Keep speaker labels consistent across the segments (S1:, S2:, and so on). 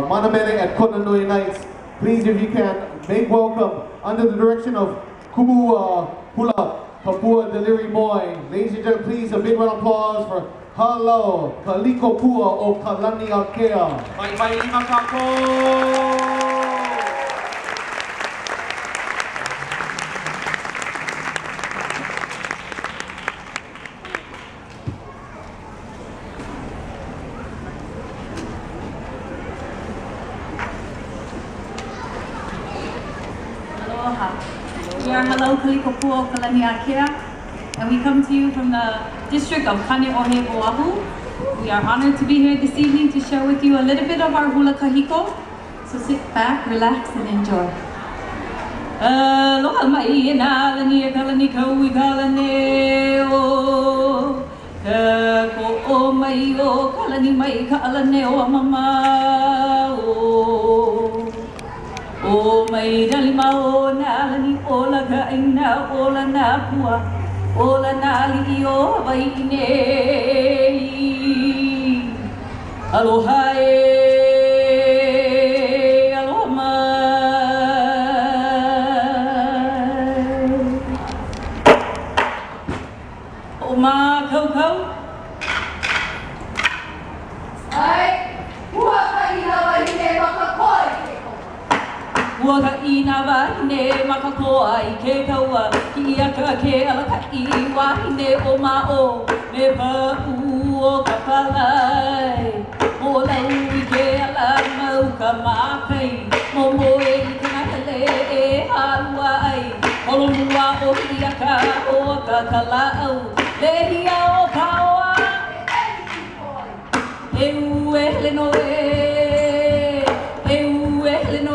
S1: Manamene at Konanui Nights. Please, if you can, make welcome under the direction of Kumu Hula Papua Delivery Boy. Ladies and gentlemen, please a big round of applause for Halo Kaliko Pua o Kalani Akea.
S2: Bye bye Makako.
S3: We are Halo Kalikopua Kalani Akea, and we come to you from the district of Kaneohe, Oahu. We are honored to be here this evening to share with you a little bit of our hula kahiko. So sit back, relax, and enjoy. Aloha mai na lani kalani kaui kalane o ka ko o mai o kalani mai ka alane o mama o. O mai dali mao na lani ola ka ina ola na pua ola na li o vai nei aloha aloha mai o ma kau kau ai hua ka ina vai nei makakoi Ua ka ina wahine makakoa I ke kaua Ki ia ka ke alaka I wahine o mao Me pa'u o ka palai Mo lau I ke ala mau ka makai Mo moe I ka nakale e harua ai Holo mua o ia ka o ka kalau Lehia o kaoa E ue hele no E ue hele no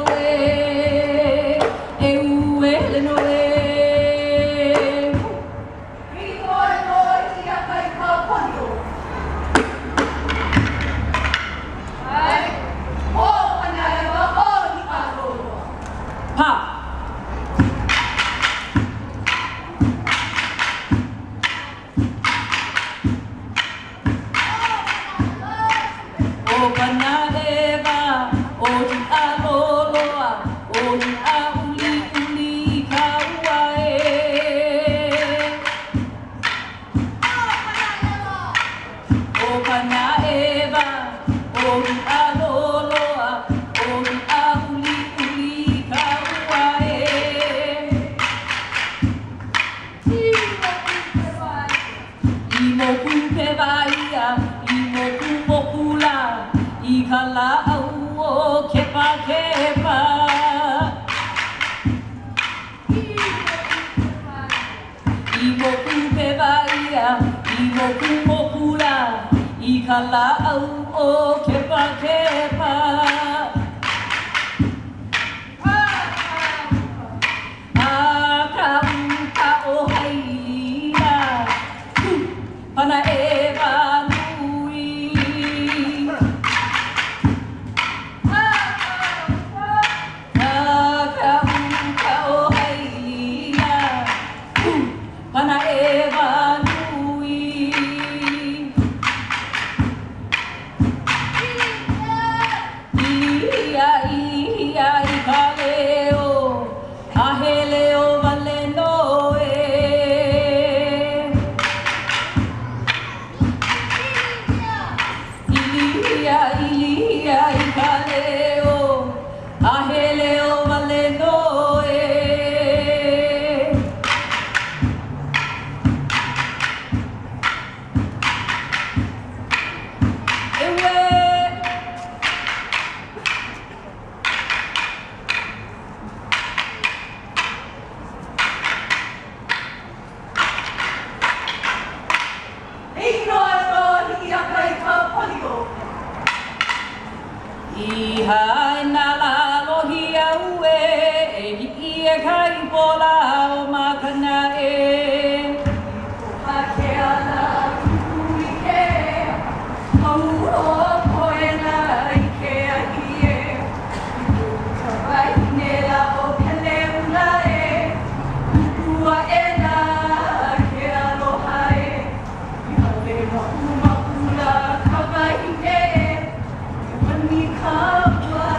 S4: Come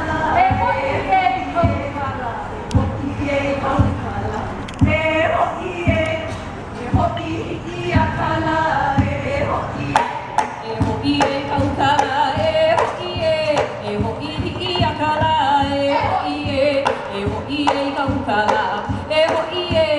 S3: kala e ho i e